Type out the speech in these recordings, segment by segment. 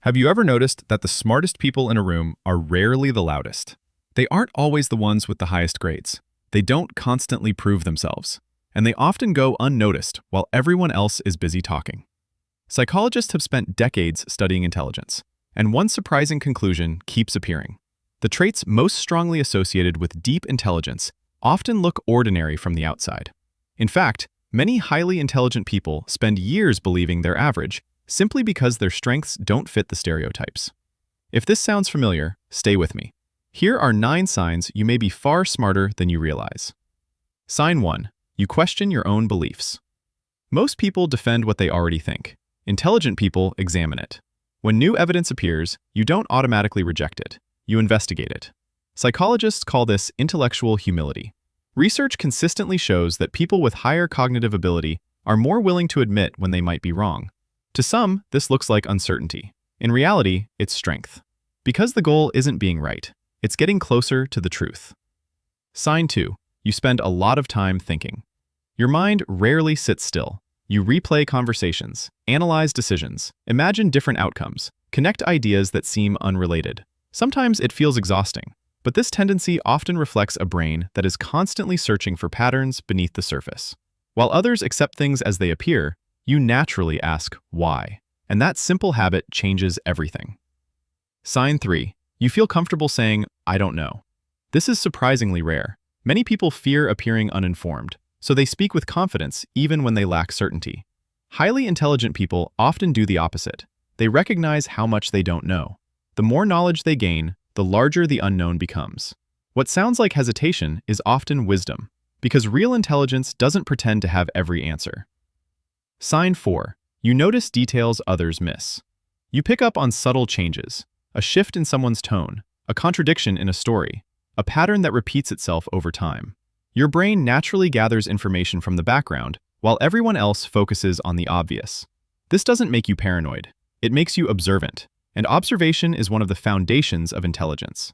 Have you ever noticed that the smartest people in a room are rarely the loudest? They aren't always the ones with the highest grades. They don't constantly prove themselves, and they often go unnoticed while everyone else is busy talking. Psychologists have spent decades studying intelligence, and one surprising conclusion keeps appearing. The traits most strongly associated with deep intelligence often look ordinary from the outside. In fact, many highly intelligent people spend years believing they're average, simply because their strengths don't fit the stereotypes. If this sounds familiar, stay with me. Here are 9 signs you may be far smarter than you realize. Sign 1. You question your own beliefs. Most people defend what they already think. Intelligent people examine it. When new evidence appears, you don't automatically reject it. You investigate it. Psychologists call this intellectual humility. Research consistently shows that people with higher cognitive ability are more willing to admit when they might be wrong. To some, this looks like uncertainty. In reality, it's strength. Because the goal isn't being right, it's getting closer to the truth. Sign 2. You spend a lot of time thinking. Your mind rarely sits still. You replay conversations, analyze decisions, imagine different outcomes, connect ideas that seem unrelated. Sometimes it feels exhausting, but this tendency often reflects a brain that is constantly searching for patterns beneath the surface. While others accept things as they appear, you naturally ask why, and that simple habit changes everything. Sign 3. You feel comfortable saying, "I don't know." This is surprisingly rare. Many people fear appearing uninformed, so they speak with confidence even when they lack certainty. Highly intelligent people often do the opposite. They recognize how much they don't know. The more knowledge they gain, the larger the unknown becomes. What sounds like hesitation is often wisdom, because real intelligence doesn't pretend to have every answer. Sign 4. You notice details others miss. You pick up on subtle changes, a shift in someone's tone, a contradiction in a story, a pattern that repeats itself over time. Your brain naturally gathers information from the background, while everyone else focuses on the obvious. This doesn't make you paranoid. It makes you observant, and observation is one of the foundations of intelligence.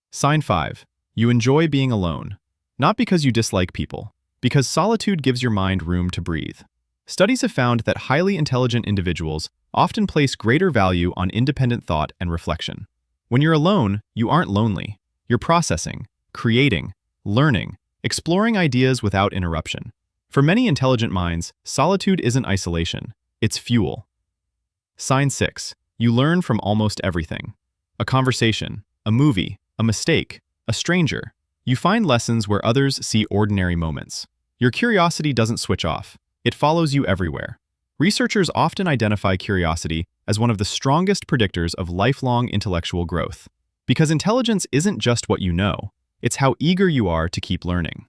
Sign 5. You enjoy being alone. Not because you dislike people, because solitude gives your mind room to breathe. Studies have found that highly intelligent individuals often place greater value on independent thought and reflection. When you're alone, you aren't lonely. You're processing, creating, learning, exploring ideas without interruption. For many intelligent minds, solitude isn't isolation, it's fuel. Sign 6. You learn from almost everything. A conversation, a movie, a mistake, a stranger. You find lessons where others see ordinary moments. Your curiosity doesn't switch off. It follows you everywhere. Researchers often identify curiosity as one of the strongest predictors of lifelong intellectual growth. Because intelligence isn't just what you know, it's how eager you are to keep learning.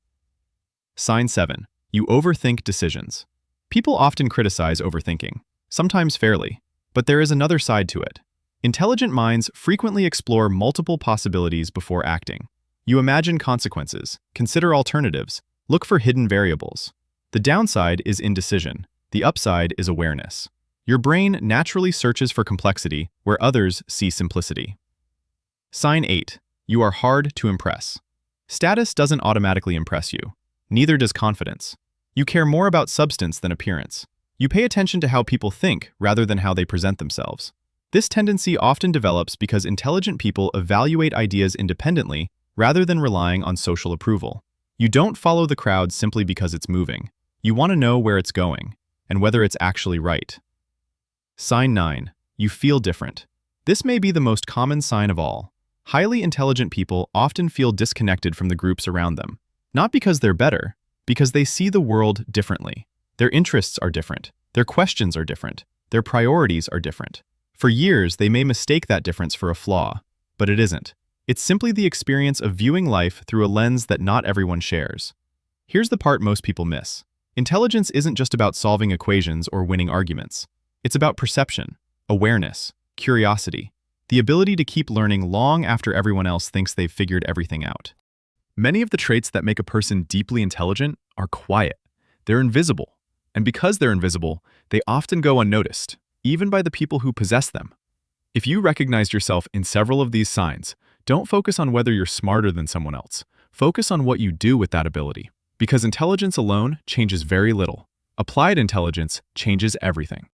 Sign 7. You overthink decisions. People often criticize overthinking, sometimes fairly, but there is another side to it. Intelligent minds frequently explore multiple possibilities before acting. You imagine consequences, consider alternatives, look for hidden variables. The downside is indecision. The upside is awareness. Your brain naturally searches for complexity where others see simplicity. Sign 8. You are hard to impress. Status doesn't automatically impress you. Neither does confidence. You care more about substance than appearance. You pay attention to how people think rather than how they present themselves. This tendency often develops because intelligent people evaluate ideas independently rather than relying on social approval. You don't follow the crowd simply because it's moving. You want to know where it's going, and whether it's actually right. Sign 9. You feel different. This may be the most common sign of all. Highly intelligent people often feel disconnected from the groups around them. Not because they're better, because they see the world differently. Their interests are different. Their questions are different. Their priorities are different. For years, they may mistake that difference for a flaw, but it isn't. It's simply the experience of viewing life through a lens that not everyone shares. Here's the part most people miss. Intelligence isn't just about solving equations or winning arguments. It's about perception, awareness, curiosity, the ability to keep learning long after everyone else thinks they've figured everything out. Many of the traits that make a person deeply intelligent are quiet. They're invisible. And because they're invisible, they often go unnoticed, even by the people who possess them. If you recognized yourself in several of these signs, don't focus on whether you're smarter than someone else. Focus on what you do with that ability. Because intelligence alone changes very little. Applied intelligence changes everything.